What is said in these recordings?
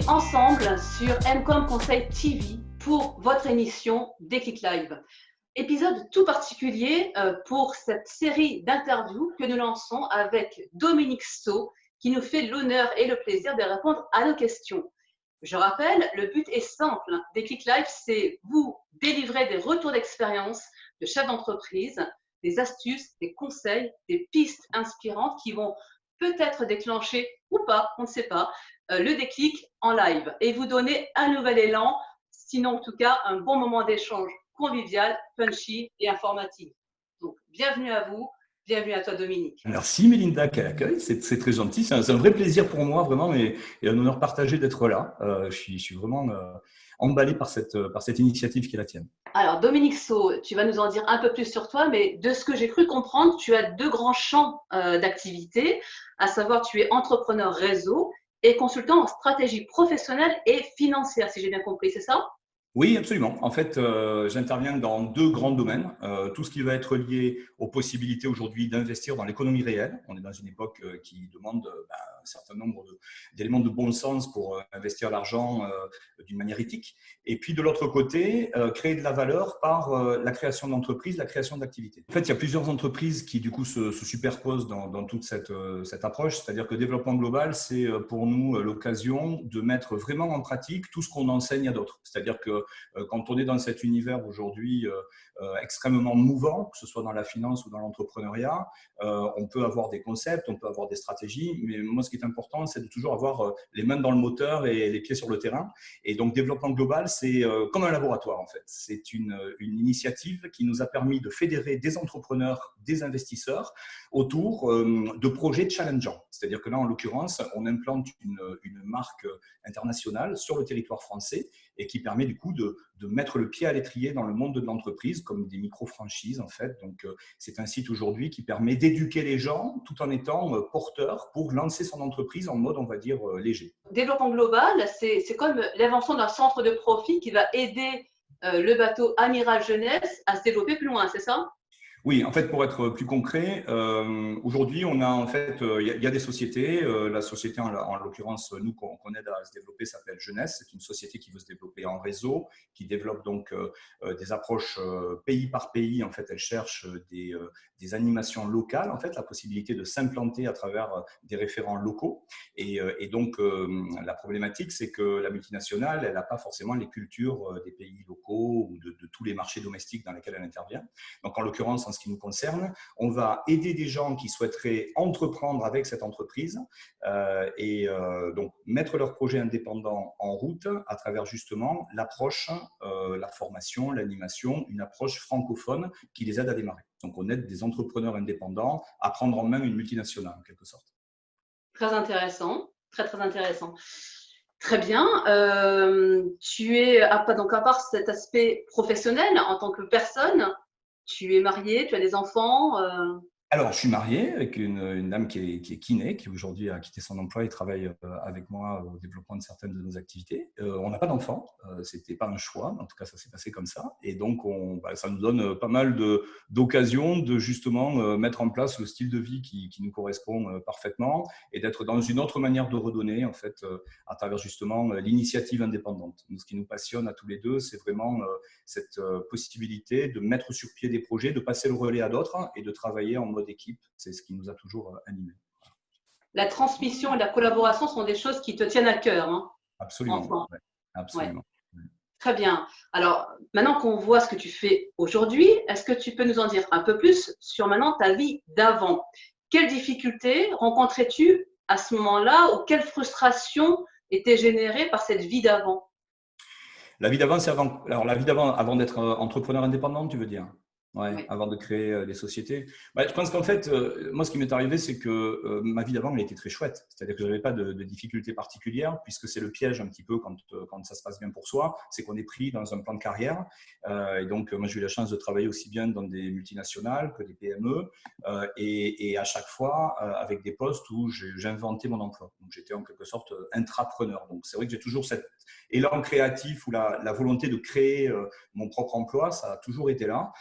ensemble sur Mcom Conseil TV pour votre émission Déclic Live. Épisode tout particulier pour cette série d'interviews que nous lançons avec Dominique Sceaux qui nous fait l'honneur et le plaisir de répondre à nos questions. Je rappelle, le but est simple. Déclic Live, c'est vous délivrer des retours d'expérience de chefs d'entreprise, des astuces, des conseils, des pistes inspirantes qui vont peut-être déclencher ou pas, on ne sait pas, le déclic en live et vous donner un nouvel élan, sinon en tout cas un bon moment d'échange convivial, punchy et informatif. Donc, bienvenue à vous, bienvenue à toi Dominique. Merci Mélinda, quel accueil, c'est très gentil, c'est un vrai plaisir pour moi vraiment et un honneur partagé d'être là. Je suis vraiment emballé par cette initiative qui est la tienne. Alors Dominique Sceaux, tu vas nous en dire un peu plus sur toi, mais de ce que j'ai cru comprendre, tu as deux grands champs d'activité, à savoir tu es entrepreneur réseau et consultant en stratégie professionnelle et financière, si j'ai bien compris, c'est ça ? Oui, absolument. En fait, j'interviens dans deux grands domaines. Tout ce qui va être lié aux possibilités aujourd'hui d'investir dans l'économie réelle. On est dans une époque qui demande un certain nombre d'éléments de bon sens pour investir l'argent d'une manière éthique. Et puis, de l'autre côté, créer de la valeur par la création d'entreprises, la création d'activités. En fait, il y a plusieurs entreprises qui, du coup, se superposent dans toute cette approche. C'est-à-dire que le développement global, c'est pour nous l'occasion de mettre vraiment en pratique tout ce qu'on enseigne à d'autres. C'est-à-dire que quand on est dans cet univers aujourd'hui extrêmement mouvant, que ce soit dans la finance ou dans l'entrepreneuriat, on peut avoir des concepts, on peut avoir des stratégies, mais moi ce qui est important, c'est de toujours avoir les mains dans le moteur et les pieds sur le terrain. Et donc développement global, c'est comme un laboratoire en fait. C'est une initiative qui nous a permis de fédérer des entrepreneurs, des investisseurs autour de projets challengeants. C'est-à-dire que là, en l'occurrence, on implante une marque internationale sur le territoire français et qui permet du coup de mettre le pied à l'étrier dans le monde de l'entreprise, comme des micro-franchises en fait. Donc, c'est un site aujourd'hui qui permet d'éduquer les gens tout en étant porteur pour lancer son entreprise en mode, on va dire, léger. Développement global, c'est comme l'invention d'un centre de profit qui va aider le bateau Amiral Jeunesse à se développer plus loin, c'est ça ? Oui, en fait, pour être plus concret, aujourd'hui, on a en fait, il y a des sociétés. La société, en l'occurrence, nous qu'on aide à se développer, s'appelle Jeunesse. C'est une société qui veut se développer en réseau, qui développe donc des approches pays par pays. En fait, elle cherche des animations locales, en fait, la possibilité de s'implanter à travers des référents locaux. Et donc, la problématique, c'est que la multinationale, elle n'a pas forcément les cultures des pays locaux ou de tous les marchés domestiques dans lesquels elle intervient. Donc, en l'occurrence, en ce qui nous concerne, on va aider des gens qui souhaiteraient entreprendre avec cette entreprise et donc mettre leur projet indépendant en route à travers justement l'approche, la formation, l'animation, une approche francophone qui les aide à démarrer. Donc, on aide des entrepreneurs indépendants à prendre en main une multinationale en quelque sorte. Très intéressant, très très intéressant. Très bien. Tu es, donc à part cet aspect professionnel en tant que personne, tu es marié, tu as des enfants Alors, je suis marié avec une dame qui est kiné, qui aujourd'hui a quitté son emploi et travaille avec moi au développement de certaines de nos activités. On n'a pas d'enfants, c'était pas un choix, en tout cas ça s'est passé comme ça. Et donc, ça nous donne pas mal d'occasions de justement mettre en place le style de vie qui nous correspond parfaitement et d'être dans une autre manière de redonner en fait à travers justement l'initiative indépendante. Donc, ce qui nous passionne à tous les deux, c'est vraiment cette possibilité de mettre sur pied des projets, de passer le relais à d'autres et de travailler en mode d'équipe, c'est ce qui nous a toujours animés. La transmission et la collaboration sont des choses qui te tiennent à cœur. Hein, absolument. enfin. Ouais, absolument. Ouais. Très bien. Alors, maintenant qu'on voit ce que tu fais aujourd'hui, est-ce que tu peux nous en dire un peu plus sur maintenant ta vie d'avant ? Quelles difficultés rencontrais-tu à ce moment-là ou quelle frustration était générée par cette vie d'avant ? La vie d'avant, c'est avant. Alors, la vie d'avant, avant d'être entrepreneur indépendant, tu veux dire ? Ouais, Oui. avant de créer des sociétés. Je pense qu'en fait, moi, ce qui m'est arrivé, c'est que ma vie d'avant, elle était très chouette. C'est-à-dire que je n'avais pas de difficultés particulières, puisque c'est le piège un petit peu quand ça se passe bien pour soi, c'est qu'on est pris dans un plan de carrière. Et donc, moi, j'ai eu la chance de travailler aussi bien dans des multinationales que des PME, et à chaque fois, avec des postes où j'inventais mon emploi. Donc, j'étais en quelque sorte intrapreneur. Donc, c'est vrai que j'ai toujours cet élan créatif ou la volonté de créer mon propre emploi, ça a toujours été là.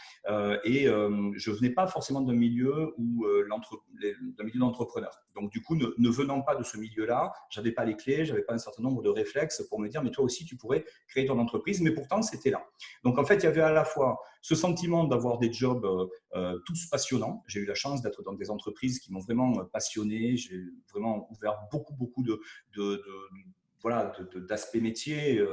je venais pas forcément d'un milieu d'un milieu d'entrepreneurs. Donc du coup, ne venant pas de ce milieu-là, j'avais pas les clés, j'avais pas un certain nombre de réflexes pour me dire mais toi aussi tu pourrais créer ton entreprise. Mais pourtant c'était là. Donc en fait, il y avait à la fois ce sentiment d'avoir des jobs tous passionnants. J'ai eu la chance d'être dans des entreprises qui m'ont vraiment passionné. J'ai vraiment ouvert beaucoup d'aspects métiers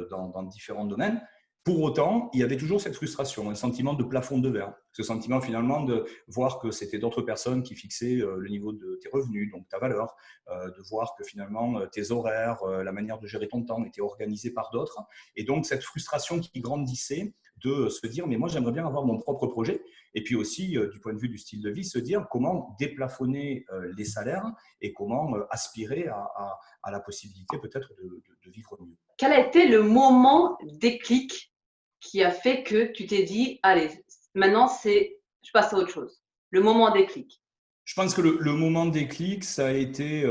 dans différents domaines. Pour autant, il y avait toujours cette frustration, un sentiment de plafond de verre. Ce sentiment finalement de voir que c'était d'autres personnes qui fixaient le niveau de tes revenus, donc ta valeur, de voir que finalement tes horaires, la manière de gérer ton temps était organisée par d'autres. Et donc cette frustration qui grandissait de se dire mais moi j'aimerais bien avoir mon propre projet. Et puis aussi du point de vue du style de vie, se dire comment déplafonner les salaires et comment aspirer à la possibilité peut-être de vivre mieux. Quel a été le moment déclic qui a fait que tu t'es dit, allez, maintenant je passe à autre chose? Le moment déclic. Je pense que le moment déclic, ça a été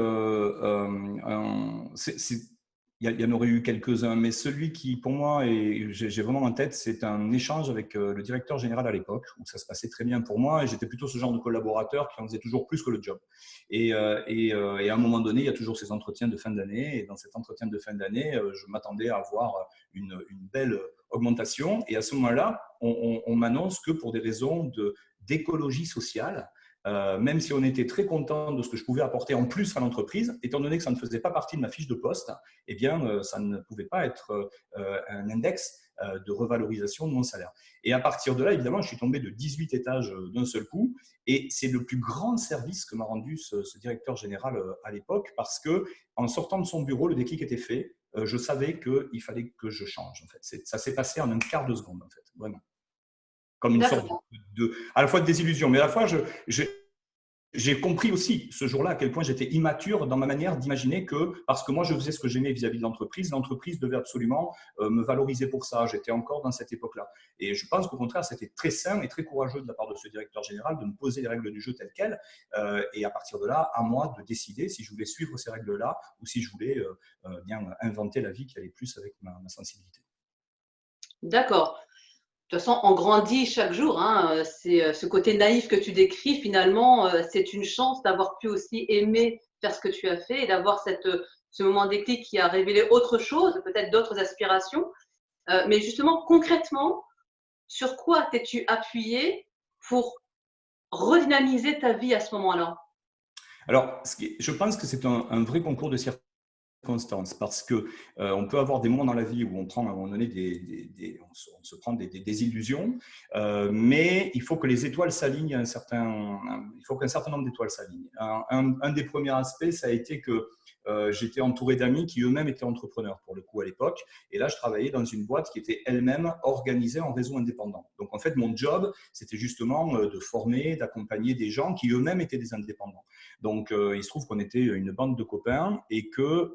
il y en aurait eu quelques-uns, mais celui qui, pour moi, j'ai vraiment en tête, c'est un échange avec le directeur général à l'époque, où ça se passait très bien pour moi, et j'étais plutôt ce genre de collaborateur qui en faisait toujours plus que le job. Et à un moment donné, il y a toujours ces entretiens de fin d'année, et dans cet entretien de fin d'année, je m'attendais à avoir une belle augmentation, et à ce moment-là, on m'annonce que pour des raisons d'écologie sociale, même si on était très content de ce que je pouvais apporter en plus à l'entreprise, étant donné que ça ne faisait pas partie de ma fiche de poste, eh bien, ça ne pouvait pas être un index de revalorisation de mon salaire. Et à partir de là, évidemment, je suis tombé de 18 étages d'un seul coup, et c'est le plus grand service que m'a rendu ce directeur général à l'époque, parce que en sortant de son bureau, le déclic était fait. Je savais qu'il fallait que je change. En fait, ça s'est passé en un quart de seconde, en fait, vraiment. Comme une sorte à la fois de désillusion, mais à la fois, j'ai compris aussi ce jour-là à quel point j'étais immature dans ma manière d'imaginer que, parce que moi je faisais ce que j'aimais vis-à-vis de l'entreprise devait absolument me valoriser pour ça. J'étais encore dans cette époque-là. Et je pense qu'au contraire, c'était très sain et très courageux de la part de ce directeur général de me poser les règles du jeu telles quelles. Et à partir de là, à moi de décider si je voulais suivre ces règles-là ou si je voulais bien inventer la vie qui allait plus avec ma sensibilité. D'accord. De toute façon, on grandit chaque jour. Hein. C'est ce côté naïf que tu décris. Finalement, c'est une chance d'avoir pu aussi aimer faire ce que tu as fait et d'avoir ce moment déclic qui a révélé autre chose, peut-être d'autres aspirations. Mais justement, concrètement, sur quoi t'es-tu appuyé pour redynamiser ta vie à ce moment-là? Alors, je pense que c'est un vrai concours de circonstances. Parce que on peut avoir des moments dans la vie où on prend à un moment donné on se prend des illusions, mais il faut que les étoiles s'alignent il faut qu'un certain nombre d'étoiles s'alignent. Un des premiers aspects, ça a été que j'étais entouré d'amis qui eux-mêmes étaient entrepreneurs pour le coup à l'époque, et là je travaillais dans une boîte qui était elle-même organisée en réseau indépendant. Donc en fait mon job c'était justement de former, d'accompagner des gens qui eux-mêmes étaient des indépendants. Donc il se trouve qu'on était une bande de copains et que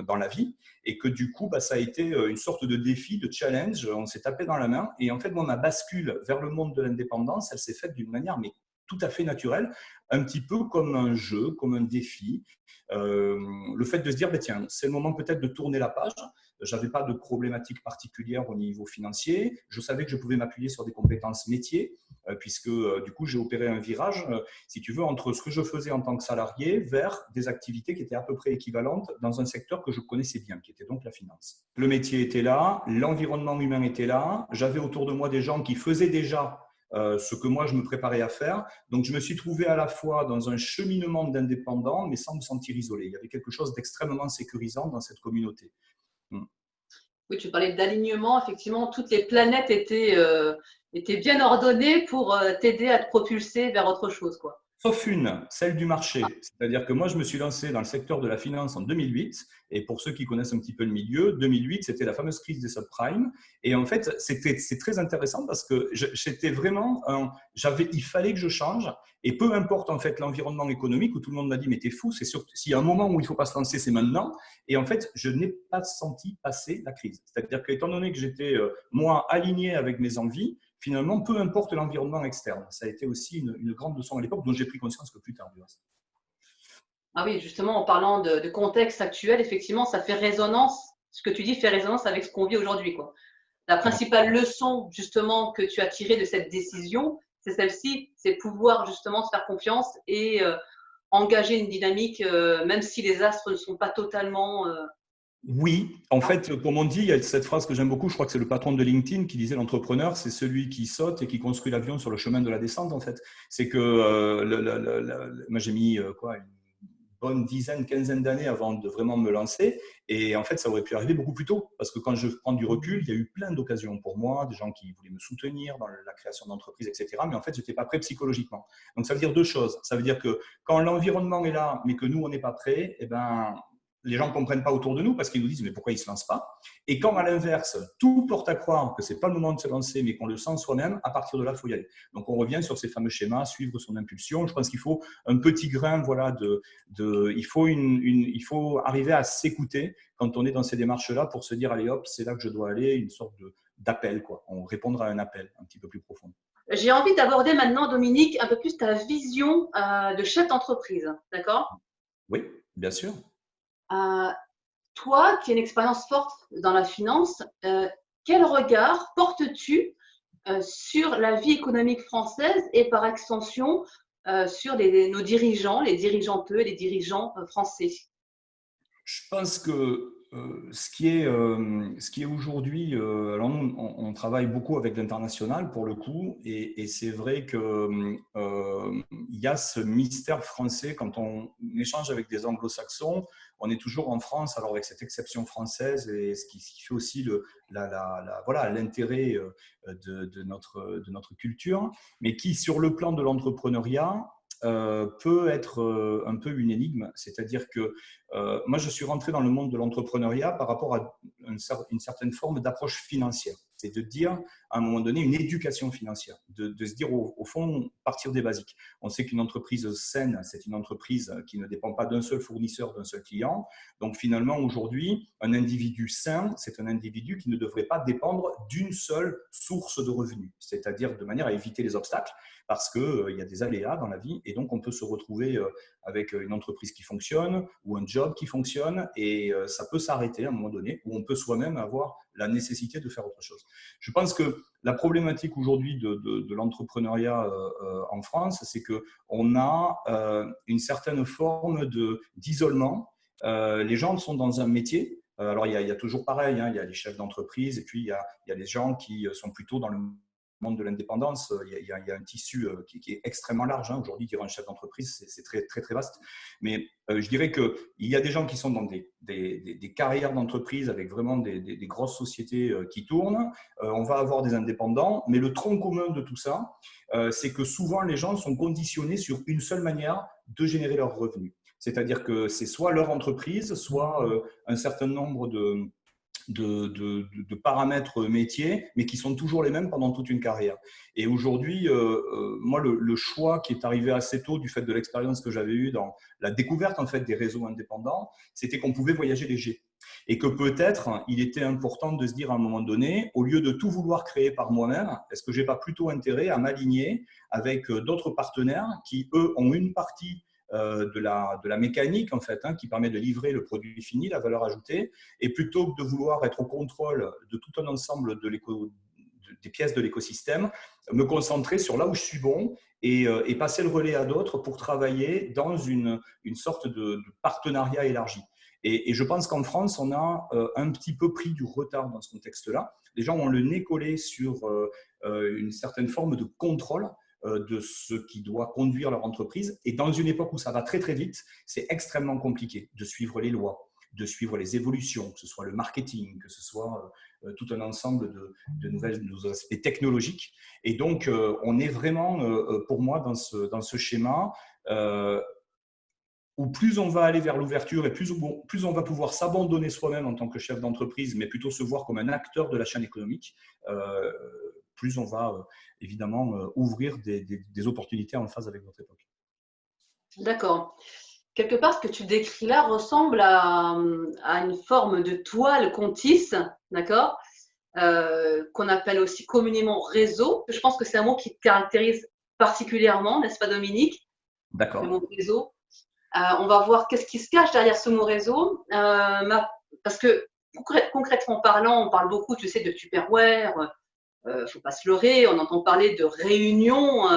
dans la vie, et que du coup ça a été une sorte de défi, de challenge, on s'est tapé dans la main, et en fait moi ma bascule vers le monde de l'indépendance, elle s'est faite d'une manière mais tout à fait naturelle, un petit peu comme un jeu, comme un défi. Le fait de se dire, bah, tiens, c'est le moment peut-être de tourner la page. Je n'avais pas de problématique particulière au niveau financier. Je savais que je pouvais m'appuyer sur des compétences métiers, puisque du coup, j'ai opéré un virage, si tu veux, entre ce que je faisais en tant que salarié vers des activités qui étaient à peu près équivalentes dans un secteur que je connaissais bien, qui était donc la finance. Le métier était là, l'environnement humain était là. J'avais autour de moi des gens qui faisaient déjà ce que moi je me préparais à faire. Donc je me suis trouvé à la fois dans un cheminement d'indépendant, mais sans me sentir isolé. Il y avait quelque chose d'extrêmement sécurisant dans cette communauté. Oui, tu parlais d'alignement. Effectivement, toutes les planètes étaient bien ordonnées pour t'aider à te propulser vers autre chose, quoi. Sauf une, celle du marché. C'est-à-dire que moi, je me suis lancé dans le secteur de la finance en 2008. Et pour ceux qui connaissent un petit peu le milieu, 2008, c'était la fameuse crise des subprimes. Et en fait, c'est très intéressant parce que j'étais vraiment, il fallait que je change. Et peu importe en fait l'environnement économique où tout le monde m'a dit mais t'es fou, c'est sûr, s'il y a un moment où il faut pas se lancer, c'est maintenant. Et en fait, je n'ai pas senti passer la crise. C'est-à-dire qu'étant donné que j'étais moi aligné avec mes envies, finalement, peu importe l'environnement externe. Ça a été aussi une grande leçon à l'époque dont j'ai pris conscience que plus tard. Ah oui, justement, en parlant de contexte actuel, effectivement, ça fait résonance. Ce que tu dis fait résonance avec ce qu'on vit aujourd'hui, quoi. La principale leçon justement que tu as tirée de cette décision, c'est celle-ci, c'est pouvoir justement se faire confiance et engager une dynamique, même si les astres ne sont pas totalement… Oui, en fait, comme on dit, il y a cette phrase que j'aime beaucoup, je crois que c'est le patron de LinkedIn qui disait l'entrepreneur, c'est celui qui saute et qui construit l'avion sur le chemin de la descente, en fait. C'est que moi, j'ai mis quoi, une bonne dizaine, quinzaine d'années avant de vraiment me lancer. Et en fait, ça aurait pu arriver beaucoup plus tôt. Parce que quand je prends du recul, il y a eu plein d'occasions pour moi, des gens qui voulaient me soutenir dans la création d'entreprises, etc. Mais en fait, je n'étais pas prêt psychologiquement. Donc, ça veut dire deux choses. Ça veut dire que quand l'environnement est là, mais que nous, on n'est pas prêt, eh ben, les gens ne comprennent pas autour de nous parce qu'ils nous disent mais pourquoi ils ne se lancent pas. Et quand à l'inverse, tout porte à croire que ce n'est pas le moment de se lancer, mais qu'on le sent soi-même, à partir de là, il faut y aller. Donc on revient sur ces fameux schémas, suivre son impulsion. Je pense qu'il faut un petit grain, voilà, il faut arriver à s'écouter quand on est dans ces démarches-là pour se dire allez hop, c'est là que je dois aller, une sorte d'appel, quoi. On répondra à un appel un petit peu plus profond. J'ai envie d'aborder maintenant, Dominique, un peu plus ta vision de chef d'entreprise, d'accord? Oui, bien sûr. Toi, qui as une expérience forte dans la finance, quel regard portes-tu sur la vie économique française et par extension sur nos dirigeants, les dirigeantes et les dirigeants français? Je pense que ce qui est aujourd'hui, alors nous, on travaille beaucoup avec l'international pour le coup, et c'est vrai qu'il y a ce mystère français quand on échange avec des anglo-saxons. On est toujours en France, alors avec cette exception française, et ce qui fait aussi voilà, l'intérêt de notre culture, mais qui, sur le plan de l'entrepreneuriat, peut être un peu une énigme. C'est-à-dire que moi, je suis rentré dans le monde de l'entrepreneuriat par rapport à une certaine forme d'approche financière. C'est de dire, à un moment donné, une éducation financière, de se dire, au fond, partir des basiques. On sait qu'une entreprise saine, c'est une entreprise qui ne dépend pas d'un seul fournisseur, d'un seul client. Donc, finalement, aujourd'hui, un individu sain, c'est un individu qui ne devrait pas dépendre d'une seule source de revenus, c'est-à-dire de manière à éviter les obstacles, parce qu'il y a des aléas dans la vie, et donc on peut se retrouver avec une entreprise qui fonctionne ou un job qui fonctionne, et ça peut s'arrêter à un moment donné, où on peut soi-même avoir la nécessité de faire autre chose. Je pense que la problématique aujourd'hui de l'entrepreneuriat en France, c'est qu'on a une certaine forme d'isolement. Les gens sont dans un métier. Alors, il y a toujours pareil, hein, il y a les chefs d'entreprise, et puis il y a les gens qui sont plutôt dans le monde de l'indépendance. Il y a un tissu qui est extrêmement large. Hein. Aujourd'hui, dire un chef d'entreprise, c'est très, très, très vaste. Mais je dirais qu'il y a des gens qui sont dans des carrières d'entreprise avec vraiment des grosses sociétés qui tournent. On va avoir des indépendants. Mais le tronc commun de tout ça, c'est que souvent, les gens sont conditionnés sur une seule manière de générer leurs revenus. C'est-à-dire que c'est soit leur entreprise, soit un certain nombre de paramètres métiers, mais qui sont toujours les mêmes pendant toute une carrière. Et aujourd'hui, moi, le choix qui est arrivé assez tôt du fait de l'expérience que j'avais eue dans la découverte en fait, des réseaux indépendants, c'était qu'on pouvait voyager léger. Et que peut-être, il était important de se dire à un moment donné, au lieu de tout vouloir créer par moi-même, est-ce que je n'ai pas plutôt intérêt à m'aligner avec d'autres partenaires qui, eux, ont une partie de la mécanique en fait, hein, qui permet de livrer le produit fini, la valeur ajoutée, et plutôt que de vouloir être au contrôle de tout un ensemble des pièces de l'écosystème, me concentrer sur là où je suis bon et passer le relais à d'autres pour travailler dans une sorte de partenariat élargi. Et je pense qu'en France, on a un petit peu pris du retard dans ce contexte-là. Les gens ont le nez collé sur une certaine forme de contrôle de ce qui doit conduire leur entreprise. Et dans une époque où ça va très très vite, c'est extrêmement compliqué de suivre les lois, de suivre les évolutions, que ce soit le marketing, que ce soit tout un ensemble de nouvelles aspects technologiques. Et donc, on est vraiment, pour moi, dans ce schéma où plus on va aller vers l'ouverture et plus on va pouvoir s'abandonner soi-même en tant que chef d'entreprise, mais plutôt se voir comme un acteur de la chaîne économique, plus on va évidemment ouvrir des opportunités en phase avec notre époque. D'accord. Quelque part, ce que tu décris là ressemble à une forme de toile qu'on tisse, d'accord, qu'on appelle aussi communément réseau. Je pense que c'est un mot qui te caractérise particulièrement, n'est-ce pas, Dominique? D'accord. Le mot réseau. On va voir qu'est-ce qui se cache derrière ce mot réseau, parce que concrètement parlant, on parle beaucoup, tu sais, de Tupperware, faut pas se leurrer, on entend parler de réunions,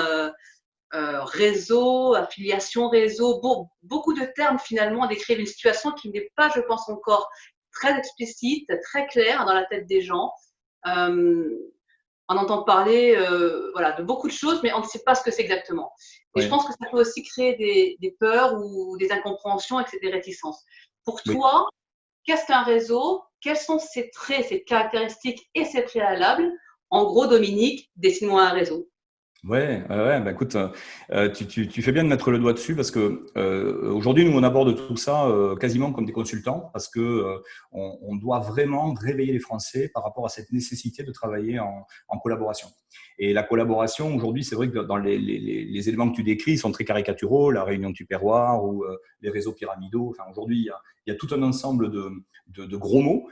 réseau, affiliation réseau, beaucoup de termes finalement décrivent une situation qui n'est pas, je pense, encore très explicite, très claire dans la tête des gens. On entend parler voilà, de beaucoup de choses, mais on ne sait pas ce que c'est exactement. Et je Oui. pense que ça peut aussi créer des peurs ou des incompréhensions et des réticences. Pour Oui. toi, qu'est-ce qu'un réseau? Quels sont ses traits, ses caractéristiques et ses préalables? En gros, Dominique, dessine-moi un réseau. Ouais, bah écoute, tu fais bien de mettre le doigt dessus parce que aujourd'hui, nous, on aborde tout ça quasiment comme des consultants parce que on doit vraiment réveiller les Français par rapport à cette nécessité de travailler en collaboration. Et la collaboration, aujourd'hui, c'est vrai que dans les éléments que tu décris, ils sont très caricaturaux, la réunion tupperware ou les réseaux pyramidaux. Enfin, aujourd'hui, il y a tout un ensemble de gros mots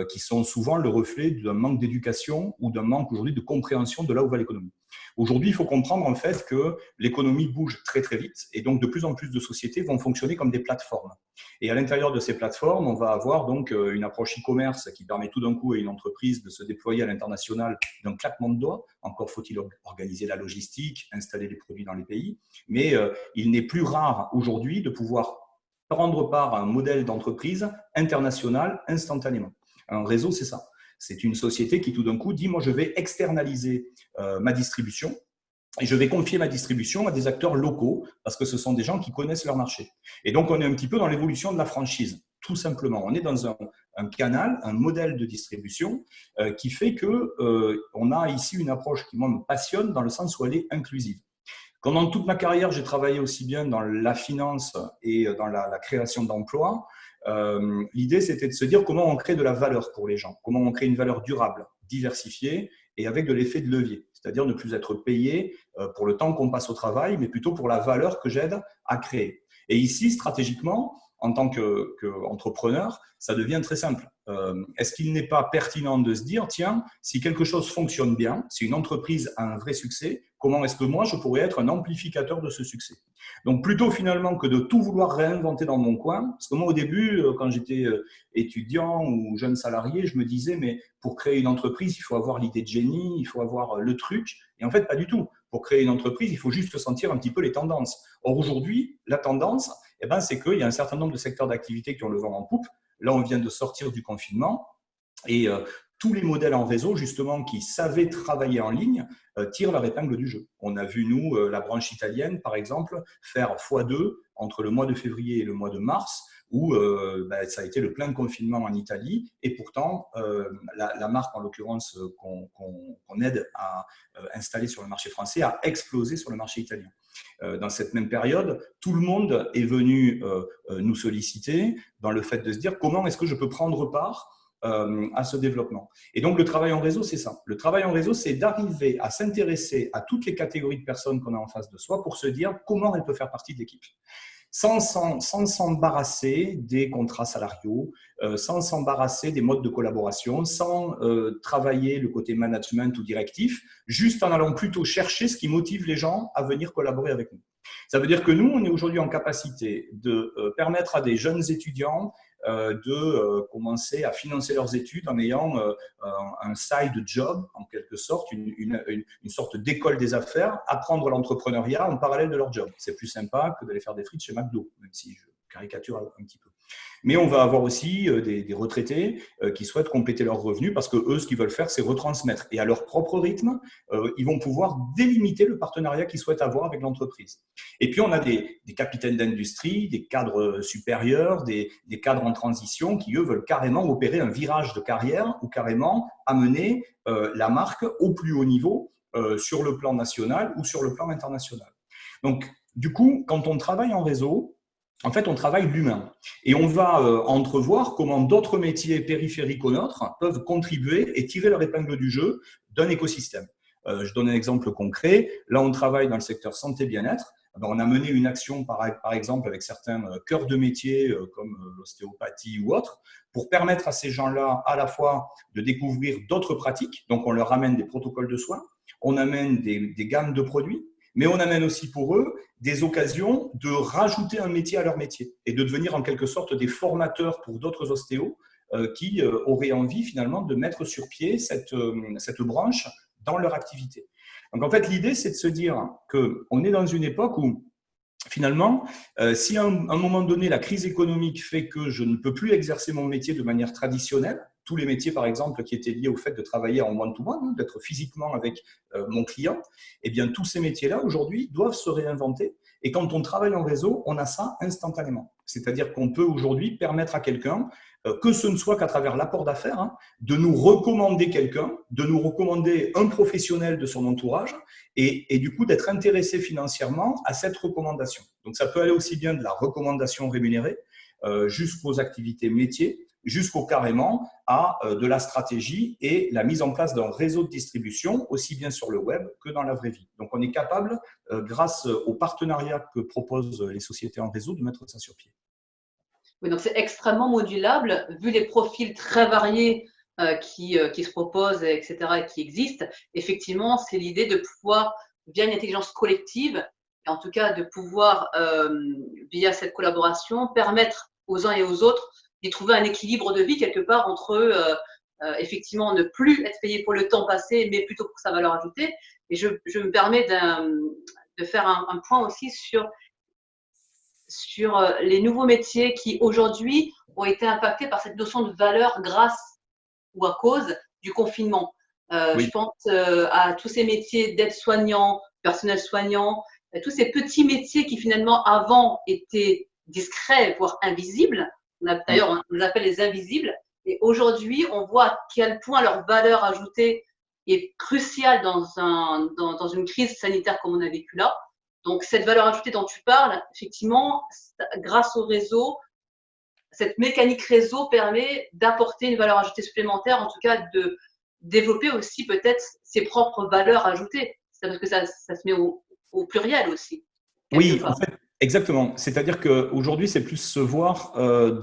qui sont souvent le reflet d'un manque d'éducation ou d'un manque aujourd'hui de compréhension de là où va l'économie. Aujourd'hui, il faut comprendre en fait que l'économie bouge très très vite et donc de plus en plus de sociétés vont fonctionner comme des plateformes. Et à l'intérieur de ces plateformes, on va avoir donc une approche e-commerce qui permet tout d'un coup à une entreprise de se déployer à l'international d'un claquement de doigts. Encore faut-il organiser la logistique, installer les produits dans les pays. Mais il n'est plus rare aujourd'hui de pouvoir prendre part à un modèle d'entreprise international instantanément. Un réseau, c'est ça. C'est une société qui tout d'un coup dit, moi je vais externaliser ma distribution et je vais confier ma distribution à des acteurs locaux parce que ce sont des gens qui connaissent leur marché. Et donc on est un petit peu dans l'évolution de la franchise, tout simplement. On est dans un canal, un modèle de distribution qui fait que on a ici une approche qui moi me passionne dans le sens où elle est inclusive. Pendant toute ma carrière, j'ai travaillé aussi bien dans la finance et dans la création d'emplois. L'idée, c'était de se dire comment on crée de la valeur pour les gens, comment on crée une valeur durable, diversifiée et avec de l'effet de levier, c'est-à-dire ne plus être payé pour le temps qu'on passe au travail, mais plutôt pour la valeur que j'aide à créer. Et ici, stratégiquement, en tant qu'entrepreneur, ça devient très simple. Est-ce qu'il n'est pas pertinent de se dire, tiens, si quelque chose fonctionne bien, si une entreprise a un vrai succès, comment est-ce que moi, je pourrais être un amplificateur de ce succès? Donc, plutôt finalement que de tout vouloir réinventer dans mon coin, parce que moi, au début, quand j'étais étudiant ou jeune salarié, je me disais, mais pour créer une entreprise, il faut avoir l'idée de génie, il faut avoir le truc. Et en fait, pas du tout. Pour créer une entreprise, il faut juste sentir un petit peu les tendances. Or, aujourd'hui, la tendance, c'est qu'il y a un certain nombre de secteurs d'activité qui ont le vent en poupe. Là, on vient de sortir du confinement et tous les modèles en réseau, justement, qui savaient travailler en ligne, tirent leur épingle du jeu. On a vu, nous, la branche italienne, par exemple, faire x2 entre le mois de février et le mois de mars, où ça a été le plein confinement en Italie. Et pourtant, la marque, en l'occurrence, qu'on aide à installer sur le marché français, a explosé sur le marché italien. Dans cette même période, tout le monde est venu nous solliciter dans le fait de se dire comment est-ce que je peux prendre part à ce développement. Et donc, le travail en réseau, c'est ça. Le travail en réseau, c'est d'arriver à s'intéresser à toutes les catégories de personnes qu'on a en face de soi pour se dire comment elle peut faire partie de l'équipe. Sans s'embarrasser des contrats salariaux, sans s'embarrasser des modes de collaboration, sans travailler le côté management ou directif, juste en allant plutôt chercher ce qui motive les gens à venir collaborer avec nous. Ça veut dire que nous, on est aujourd'hui en capacité de permettre à des jeunes étudiants de commencer à financer leurs études en ayant un side job, en quelque sorte, une sorte d'école des affaires, apprendre l'entrepreneuriat en parallèle de leur job. C'est plus sympa que d'aller faire des frites chez McDo, même si je caricature un petit peu. Mais on va avoir aussi des retraités qui souhaitent compléter leurs revenus parce que eux, ce qu'ils veulent faire, c'est retransmettre. Et à leur propre rythme, ils vont pouvoir délimiter le partenariat qu'ils souhaitent avoir avec l'entreprise. Et puis, on a des capitaines d'industrie, des cadres supérieurs, des cadres en transition qui, eux, veulent carrément opérer un virage de carrière ou carrément amener la marque au plus haut niveau sur le plan national ou sur le plan international. Donc, du coup, quand on travaille en réseau, en fait, on travaille l'humain et on va entrevoir comment d'autres métiers périphériques aux nôtres peuvent contribuer et tirer leur épingle du jeu d'un écosystème. Je donne un exemple concret. Là, on travaille dans le secteur santé-bien-être. On a mené une action, par exemple, avec certains cœurs de métier comme l'ostéopathie ou autres, pour permettre à ces gens-là à la fois de découvrir d'autres pratiques. Donc, on leur amène des protocoles de soins, on amène des gammes de produits, mais on amène aussi pour eux des occasions de rajouter un métier à leur métier et de devenir en quelque sorte des formateurs pour d'autres ostéos qui auraient envie finalement de mettre sur pied cette branche dans leur activité. Donc en fait, l'idée, c'est de se dire qu'on est dans une époque où finalement, si à un moment donné, la crise économique fait que je ne peux plus exercer mon métier de manière traditionnelle, tous les métiers, par exemple, qui étaient liés au fait de travailler en one-to-one, d'être physiquement avec mon client, eh bien, tous ces métiers-là, aujourd'hui, doivent se réinventer. Et quand on travaille en réseau, on a ça instantanément. C'est-à-dire qu'on peut aujourd'hui permettre à quelqu'un, que ce ne soit qu'à travers l'apport d'affaires, hein, de nous recommander quelqu'un, de nous recommander un professionnel de son entourage et du coup d'être intéressé financièrement à cette recommandation. Donc ça peut aller aussi bien de la recommandation rémunérée jusqu'aux activités métiers, jusqu'au carrément à de la stratégie et la mise en place d'un réseau de distribution, aussi bien sur le web que dans la vraie vie. Donc on est capable, grâce aux partenariats que proposent les sociétés en réseau, de mettre ça sur pied. Oui, donc c'est extrêmement modulable, vu les profils très variés qui se proposent, etc., et qui existent. Effectivement, c'est l'idée de pouvoir, via une intelligence collective, et en tout cas de pouvoir, via cette collaboration, permettre aux uns et aux autres d'y trouver un équilibre de vie quelque part entre effectivement ne plus être payé pour le temps passé, mais plutôt pour sa valeur ajoutée. Et je me permets de faire un point aussi sur les nouveaux métiers qui aujourd'hui ont été impactés par cette notion de valeur grâce ou à cause du confinement. Oui. Je pense à tous ces métiers d'aide-soignant, personnel soignant, tous ces petits métiers qui finalement avant étaient discrets, voire invisibles. D'ailleurs, on les appelle les invisibles. Et aujourd'hui, on voit à quel point leur valeur ajoutée est cruciale dans une crise sanitaire comme on a vécu là. Donc, cette valeur ajoutée dont tu parles, effectivement, grâce au réseau, cette mécanique réseau permet d'apporter une valeur ajoutée supplémentaire, en tout cas de développer aussi peut-être ses propres valeurs ajoutées. C'est parce que ça se met au pluriel aussi. Oui, en fait, exactement. C'est-à-dire qu'aujourd'hui, c'est plus se voir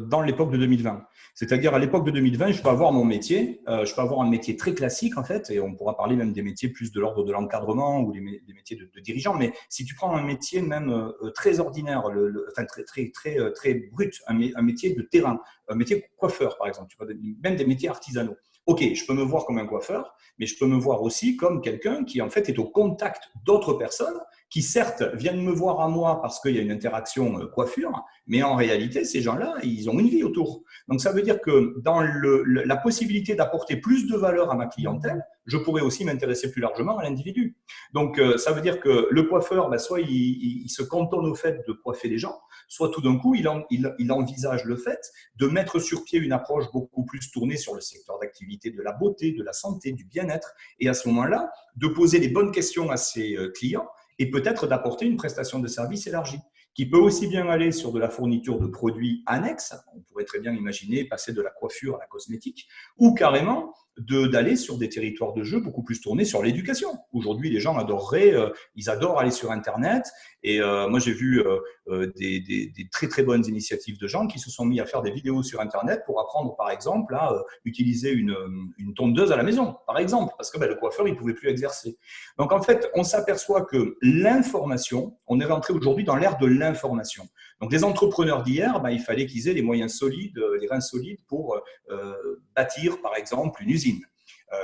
dans l'époque de 2020. C'est-à-dire à l'époque de 2020, je peux avoir mon métier, je peux avoir un métier très classique en fait, et on pourra parler même des métiers plus de l'ordre de l'encadrement ou des métiers de dirigeant. Mais si tu prends un métier même très ordinaire, enfin très brut, un métier de terrain, un métier coiffeur par exemple, tu vois, même des métiers artisanaux. Ok, je peux me voir comme un coiffeur, mais je peux me voir aussi comme quelqu'un qui en fait est au contact d'autres personnes qui certes viennent me voir à moi parce qu'il y a une interaction coiffure, mais en réalité, ces gens-là, ils ont une vie autour. Donc, ça veut dire que dans la possibilité d'apporter plus de valeur à ma clientèle, je pourrais aussi m'intéresser plus largement à l'individu. Donc, ça veut dire que le coiffeur, ben, soit il se cantonne au fait de coiffer les gens, soit tout d'un coup, il envisage le fait de mettre sur pied une approche beaucoup plus tournée sur le secteur d'activité de la beauté, de la santé, du bien-être, et à ce moment-là, de poser les bonnes questions à ses clients et peut-être d'apporter une prestation de service élargie, qui peut aussi bien aller sur de la fourniture de produits annexes, on pourrait très bien imaginer passer de la coiffure à la cosmétique, ou carrément d'aller sur des territoires de jeu beaucoup plus tournés sur l'éducation. Aujourd'hui, les gens ils adorent aller sur Internet, et moi j'ai vu des très très bonnes initiatives de gens qui se sont mis à faire des vidéos sur Internet pour apprendre par exemple à utiliser une tondeuse à la maison, par exemple, parce que le coiffeur il pouvait plus exercer. Donc en fait, on s'aperçoit que l'information, on est rentré aujourd'hui dans l'ère de l'information. Donc les entrepreneurs d'hier, il fallait qu'ils aient les moyens solides, les reins solides pour bâtir par exemple une usine.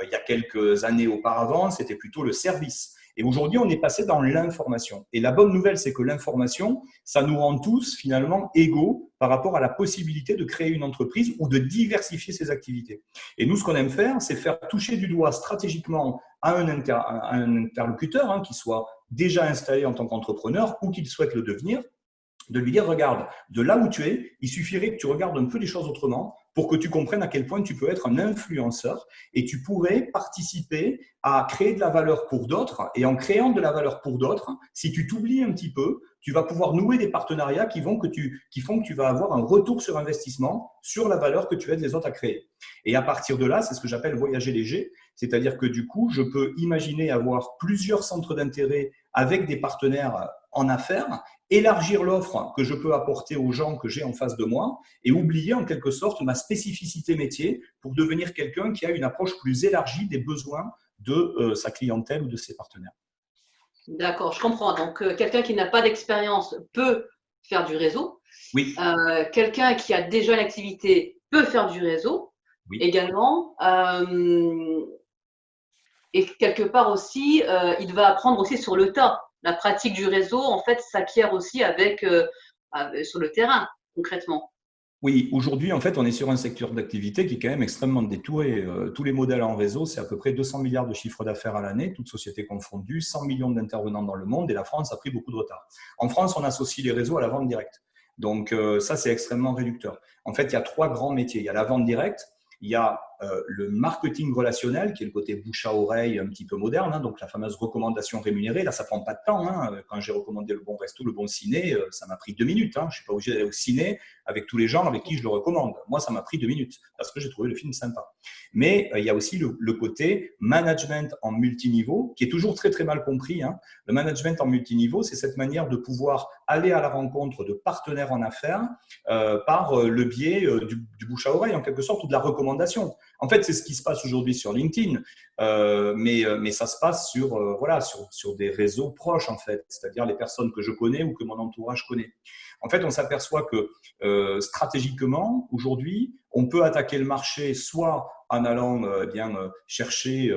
Il y a quelques années auparavant, c'était plutôt le service. Et aujourd'hui, on est passé dans l'information. Et la bonne nouvelle, c'est que l'information, ça nous rend tous finalement égaux par rapport à la possibilité de créer une entreprise ou de diversifier ses activités. Et nous, ce qu'on aime faire, c'est faire toucher du doigt stratégiquement à un interlocuteur qui soit déjà installé en tant qu'entrepreneur ou qu'il souhaite le devenir, de lui dire, regarde, de là où tu es, il suffirait que tu regardes un peu les choses autrement pour que tu comprennes à quel point tu peux être un influenceur et tu pourrais participer à créer de la valeur pour d'autres. Et en créant de la valeur pour d'autres, si tu t'oublies un petit peu, tu vas pouvoir nouer des partenariats qui font que tu vas avoir un retour sur investissement sur la valeur que tu aides les autres à créer. Et à partir de là, c'est ce que j'appelle voyager léger. C'est-à-dire que du coup, je peux imaginer avoir plusieurs centres d'intérêt avec des partenaires en affaires, élargir l'offre que je peux apporter aux gens que j'ai en face de moi et oublier en quelque sorte ma spécificité métier pour devenir quelqu'un qui a une approche plus élargie des besoins de sa clientèle ou de ses partenaires. D'accord, je comprends. Donc, quelqu'un qui n'a pas d'expérience peut faire du réseau. Oui. Quelqu'un qui a déjà une activité peut faire du réseau. Oui. également. Et quelque part aussi, il va apprendre aussi sur le tas. La pratique du réseau, en fait, s'acquiert aussi sur le terrain, concrètement. Oui, aujourd'hui, en fait, on est sur un secteur d'activité qui est quand même extrêmement détouré. Tous les modèles en réseau, c'est à peu près 200 milliards de chiffre d'affaires à l'année, toutes sociétés confondues, 100 millions d'intervenants dans le monde, et la France a pris beaucoup de retard. En France, on associe les réseaux à la vente directe. Donc, ça, c'est extrêmement réducteur. En fait, il y a trois grands métiers. Il y a la vente directe, il y a le marketing relationnel, qui est le côté bouche à oreille un petit peu moderne, hein, donc la fameuse recommandation rémunérée. Là, ça prend pas de temps. Hein. Quand j'ai recommandé le bon resto, le bon ciné, ça m'a pris 2 minutes. Hein. Je suis pas obligé d'aller au ciné avec tous les gens avec qui je le recommande. Moi, ça m'a pris 2 minutes parce que j'ai trouvé le film sympa. Mais il y a aussi le côté management en multiniveau, qui est toujours très, très mal compris. Hein. Le management en multiniveau, c'est cette manière de pouvoir aller à la rencontre de partenaires en affaires par le biais du bouche à oreille, en quelque sorte, ou de la recommandation. En fait, c'est ce qui se passe aujourd'hui sur LinkedIn, mais ça se passe sur des réseaux proches, en fait, c'est-à-dire les personnes que je connais ou que mon entourage connaît. En fait, on s'aperçoit que stratégiquement, aujourd'hui, on peut attaquer le marché soit en allant chercher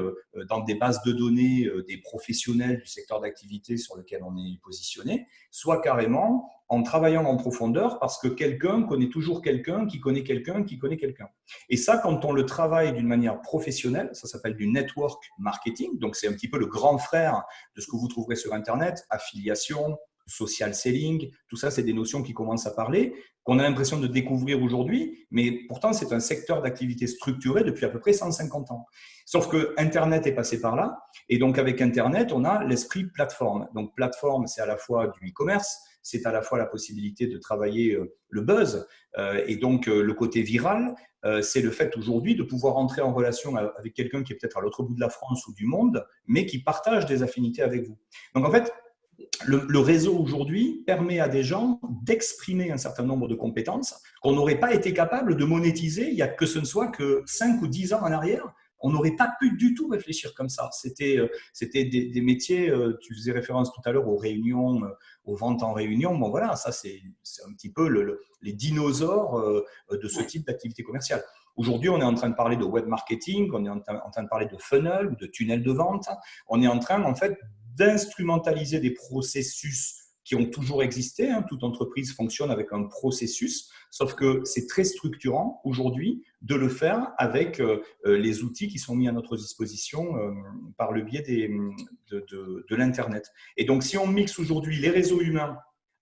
dans des bases de données des professionnels du secteur d'activité sur lequel on est positionné, soit carrément en travaillant en profondeur parce que quelqu'un connaît toujours quelqu'un qui connaît quelqu'un qui connaît quelqu'un. Et ça, quand on le travaille d'une manière professionnelle, ça s'appelle du network marketing, donc c'est un petit peu le grand frère de ce que vous trouverez sur Internet, affiliation, social selling, tout ça, c'est des notions qui commencent à parler, qu'on a l'impression de découvrir aujourd'hui, mais pourtant, c'est un secteur d'activité structuré depuis à peu près 150 ans. Sauf que Internet est passé par là, et donc avec Internet, on a l'esprit plateforme. Donc plateforme, c'est à la fois du e-commerce, c'est à la fois la possibilité de travailler le buzz, et donc le côté viral, c'est le fait aujourd'hui de pouvoir entrer en relation avec quelqu'un qui est peut-être à l'autre bout de la France ou du monde, mais qui partage des affinités avec vous. Donc en fait, le réseau aujourd'hui permet à des gens d'exprimer un certain nombre de compétences qu'on n'aurait pas été capable de monétiser il y a que ce ne soit que 5 ou 10 ans en arrière. On n'aurait pas pu du tout réfléchir comme ça. C'était des métiers, tu faisais référence tout à l'heure aux réunions, aux ventes en réunion. Bon voilà, ça c'est un petit peu les dinosaures de ce type d'activité commerciale. Aujourd'hui, on est en train de parler de web marketing, on est en train de parler de funnel ou de tunnel de vente. On est en train, en fait, d'instrumentaliser des processus qui ont toujours existé. Hein. Toute entreprise fonctionne avec un processus, sauf que c'est très structurant aujourd'hui de le faire avec les outils qui sont mis à notre disposition par le biais de l'Internet. Et donc, si on mixe aujourd'hui les réseaux humains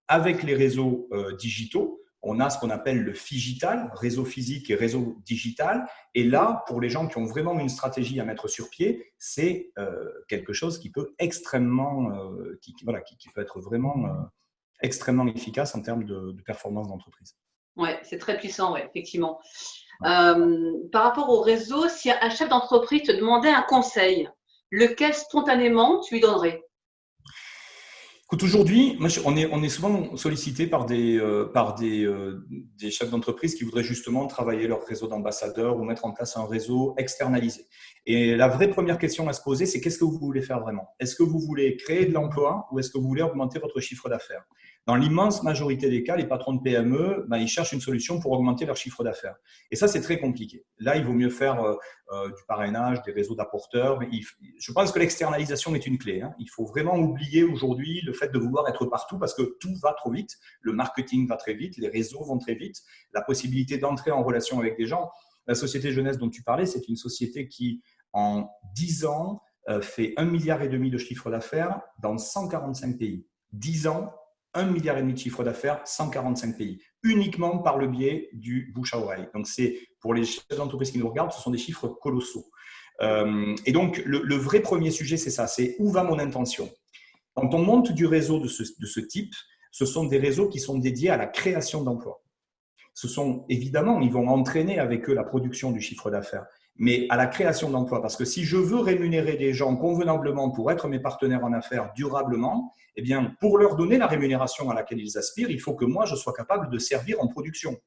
avec les réseaux digitaux, on a ce qu'on appelle le phygital, réseau physique et réseau digital. Et là, pour les gens qui ont vraiment une stratégie à mettre sur pied, c'est quelque chose qui peut qui peut être vraiment extrêmement efficace en termes de performance d'entreprise. Oui, c'est très puissant, ouais, effectivement. Par rapport au réseau, si un chef d'entreprise te demandait un conseil, lequel spontanément tu lui donnerais? Écoute, aujourd'hui, on est souvent sollicité par des chefs d'entreprise qui voudraient justement travailler leur réseau d'ambassadeurs ou mettre en place un réseau externalisé. Et la vraie première question à se poser, c'est qu'est-ce que vous voulez faire vraiment? Est-ce que vous voulez créer de l'emploi ou est-ce que vous voulez augmenter votre chiffre d'affaires? Dans l'immense majorité des cas, les patrons de PME, ils cherchent une solution pour augmenter leur chiffre d'affaires. Et ça, c'est très compliqué. Là, il vaut mieux faire du parrainage, des réseaux d'apporteurs. Je pense que l'externalisation est une clé. Hein. Il faut vraiment oublier aujourd'hui le fait de vouloir être partout parce que tout va trop vite. Le marketing va très vite, les réseaux vont très vite. La possibilité d'entrer en relation avec des gens. La société jeunesse dont tu parlais, c'est une société qui, en 10 ans, fait 1,5 milliard de chiffre d'affaires dans 145 pays. 10 ans, 1,5 milliard de chiffre d'affaires, 145 pays, uniquement par le biais du bouche à oreille. Donc, c'est pour les chefs d'entreprise qui nous regardent, ce sont des chiffres colossaux. Et donc, le vrai premier sujet, c'est ça, c'est où va mon intention? Quand on monte du réseau de ce type, ce sont des réseaux qui sont dédiés à la création d'emplois. Ce sont évidemment, ils vont entraîner avec eux la production du chiffre d'affaires, mais à la création d'emplois. Parce que si je veux rémunérer des gens convenablement pour être mes partenaires en affaires durablement, eh bien, pour leur donner la rémunération à laquelle ils aspirent, il faut que moi, je sois capable de servir en production.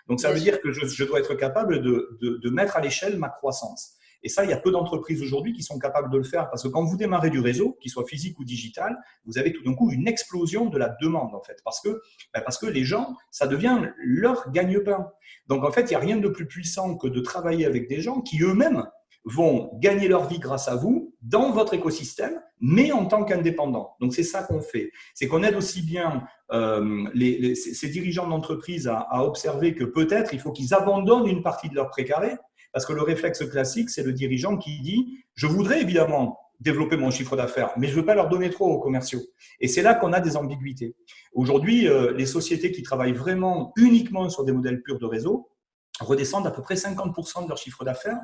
Donc, ça veut dire que je dois être capable de mettre à l'échelle ma croissance. Et ça, il y a peu d'entreprises aujourd'hui qui sont capables de le faire parce que quand vous démarrez du réseau, qu'il soit physique ou digital, vous avez tout d'un coup une explosion de la demande en fait parce que les gens, ça devient leur gagne-pain. Donc en fait, il n'y a rien de plus puissant que de travailler avec des gens qui eux-mêmes vont gagner leur vie grâce à vous dans votre écosystème, mais en tant qu'indépendants. Donc, c'est ça qu'on fait. C'est qu'on aide aussi bien ces dirigeants d'entreprise à observer que peut-être il faut qu'ils abandonnent une partie de leur précaré, parce que le réflexe classique, c'est le dirigeant qui dit « Je voudrais évidemment développer mon chiffre d'affaires, mais je ne veux pas leur donner trop aux commerciaux. » Et c'est là qu'on a des ambiguïtés. Aujourd'hui, les sociétés qui travaillent vraiment uniquement sur des modèles purs de réseau, redescendent à peu près 50% de leur chiffre d'affaires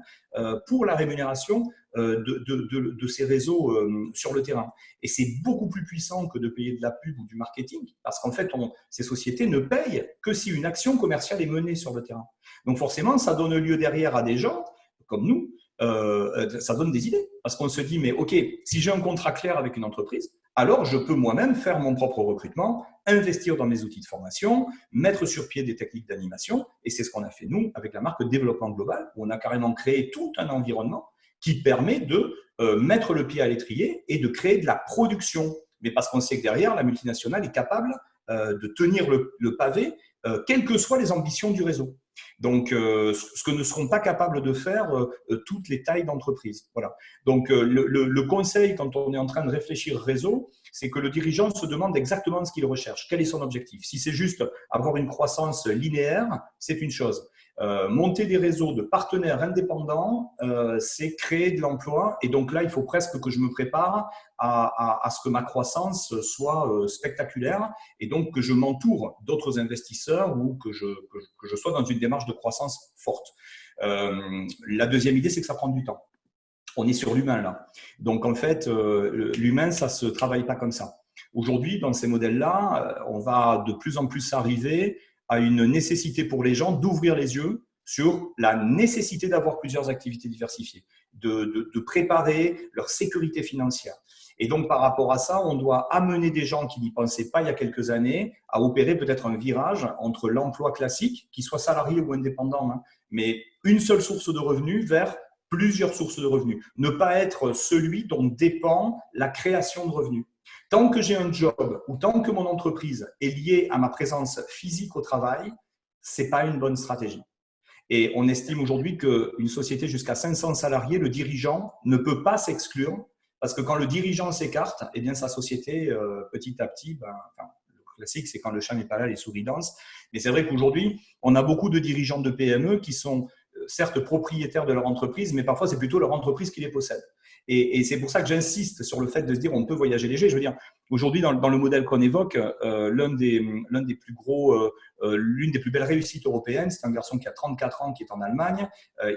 pour la rémunération de ces réseaux sur le terrain. Et c'est beaucoup plus puissant que de payer de la pub ou du marketing, parce qu'en fait, ces sociétés ne payent que si une action commerciale est menée sur le terrain. Donc forcément, ça donne lieu derrière à des gens comme nous, ça donne des idées, parce qu'on se dit, mais ok, si j'ai un contrat clair avec une entreprise, alors je peux moi-même faire mon propre recrutement, investir dans mes outils de formation, mettre sur pied des techniques d'animation. Et c'est ce qu'on a fait, nous, avec la marque Développement Global, où on a carrément créé tout un environnement qui permet de mettre le pied à l'étrier et de créer de la production. Mais parce qu'on sait que derrière, la multinationale est capable de tenir le pavé, quelles que soient les ambitions du réseau. Donc, ce que ne seront pas capables de faire toutes les tailles d'entreprise. Voilà. Donc, le conseil, quand on est en train de réfléchir réseau, c'est que le dirigeant se demande exactement ce qu'il recherche. Quel est son objectif? Si c'est juste avoir une croissance linéaire, c'est une chose. Monter des réseaux de partenaires indépendants, c'est créer de l'emploi. Et donc là, il faut presque que je me prépare à ce que ma croissance soit spectaculaire et donc que je m'entoure d'autres investisseurs ou que je sois dans une démarche de croissance forte. La deuxième idée, c'est que ça prend du temps. On est sur l'humain là. Donc en fait, l'humain, ça ne se travaille pas comme ça. Aujourd'hui, dans ces modèles-là, on va de plus en plus arriver à une nécessité pour les gens d'ouvrir les yeux sur la nécessité d'avoir plusieurs activités diversifiées, de préparer leur sécurité financière. Et donc, par rapport à ça, on doit amener des gens qui n'y pensaient pas il y a quelques années à opérer peut-être un virage entre l'emploi classique, qu'il soit salarié ou indépendant, hein, mais une seule source de revenus vers plusieurs sources de revenus. Ne pas être celui dont dépend la création de revenus. Tant que j'ai un job ou tant que mon entreprise est liée à ma présence physique au travail, ce n'est pas une bonne stratégie. Et on estime aujourd'hui qu'une société jusqu'à 500 salariés, le dirigeant ne peut pas s'exclure parce que quand le dirigeant s'écarte, eh bien sa société, petit à petit, le classique, c'est quand le chat n'est pas là, les souris dansent. Mais c'est vrai qu'aujourd'hui, on a beaucoup de dirigeants de PME qui sont certes propriétaires de leur entreprise, mais parfois c'est plutôt leur entreprise qui les possède. Et c'est pour ça que j'insiste sur le fait de se dire on peut voyager léger. Je veux dire, aujourd'hui, dans le modèle qu'on évoque, l'une des plus belles réussites européennes, c'est un garçon qui a 34 ans, qui est en Allemagne.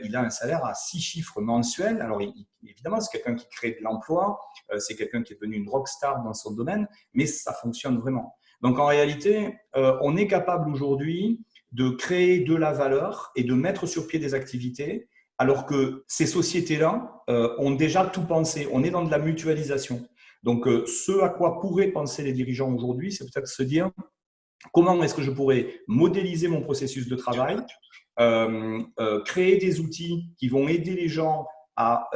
Il a un salaire à 6 chiffres mensuels. Alors, évidemment, c'est quelqu'un qui crée de l'emploi, c'est quelqu'un qui est devenu une rockstar dans son domaine, mais ça fonctionne vraiment. Donc, en réalité, on est capable aujourd'hui de créer de la valeur et de mettre sur pied des activités alors que ces sociétés-là ont déjà tout pensé. On est dans de la mutualisation. Donc, ce à quoi pourraient penser les dirigeants aujourd'hui, c'est peut-être se dire comment est-ce que je pourrais modéliser mon processus de travail, créer des outils qui vont aider les gens à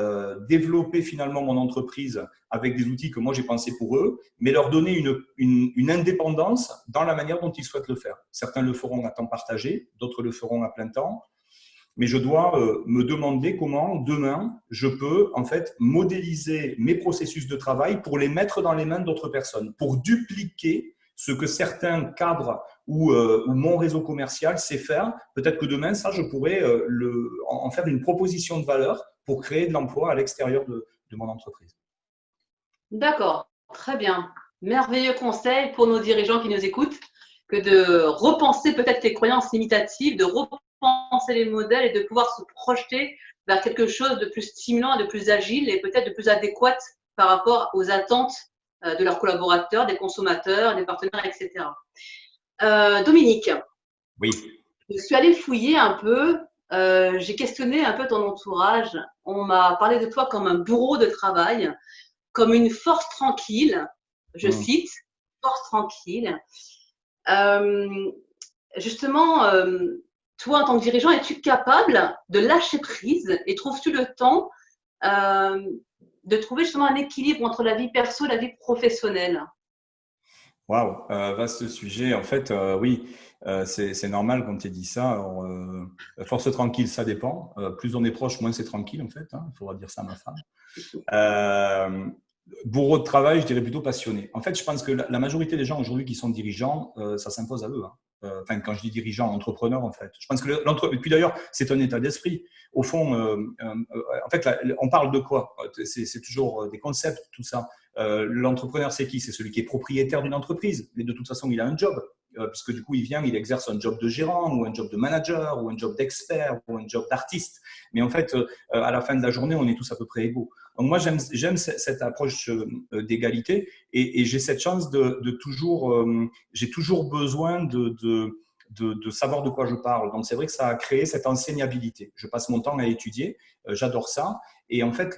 développer finalement mon entreprise avec des outils que moi j'ai pensés pour eux, mais leur donner une indépendance dans la manière dont ils souhaitent le faire. Certains le feront à temps partagé, d'autres le feront à plein temps. Mais je dois me demander comment, demain, je peux en fait modéliser mes processus de travail pour les mettre dans les mains d'autres personnes, pour dupliquer ce que certains cadres ou mon réseau commercial sait faire. Peut-être que demain, ça, je pourrais en faire une proposition de valeur pour créer de l'emploi à l'extérieur de mon entreprise. D'accord, très bien. Merveilleux conseil pour nos dirigeants qui nous écoutent, que de repenser peut-être les croyances limitatives, de repenser les modèles et de pouvoir se projeter vers quelque chose de plus stimulant, de plus agile et peut-être de plus adéquat par rapport aux attentes de leurs collaborateurs, des consommateurs, des partenaires, etc. Dominique, oui. Je suis allée fouiller un peu, j'ai questionné un peu ton entourage. On m'a parlé de toi comme un bourreau de travail, comme une force tranquille, je cite, force tranquille. Justement, toi, en tant que dirigeant, es-tu capable de lâcher prise et trouves-tu le temps de trouver justement un équilibre entre la vie perso et la vie professionnelle? Waouh, vaste sujet. En fait, oui, c'est normal quand tu dit ça. Alors, force tranquille, ça dépend. Plus on est proche, moins c'est tranquille, en fait. Hein. Il faudra dire ça à ma femme. Euh, Bourreau de travail, je dirais plutôt passionné. En fait, je pense que la majorité des gens aujourd'hui qui sont dirigeants, ça s'impose à eux. Hein. Enfin, quand je dis dirigeant, entrepreneur, en fait. Je pense que l'entreprise, puis d'ailleurs, c'est un état d'esprit. Au fond, en fait, on parle de quoi? C'est toujours des concepts, tout ça. L'entrepreneur, c'est qui? C'est celui qui est propriétaire d'une entreprise. Mais de toute façon, il a un job. Puisque du coup, il vient, il exerce un job de gérant ou un job de manager ou un job d'expert ou un job d'artiste. Mais en fait, à la fin de la journée, on est tous à peu près égaux. Donc moi, j'aime cette approche d'égalité et j'ai cette chance de toujours, j'ai toujours besoin de savoir de quoi je parle. Donc c'est vrai que ça a créé cette enseignabilité. Je passe mon temps à étudier, j'adore ça. Et en fait,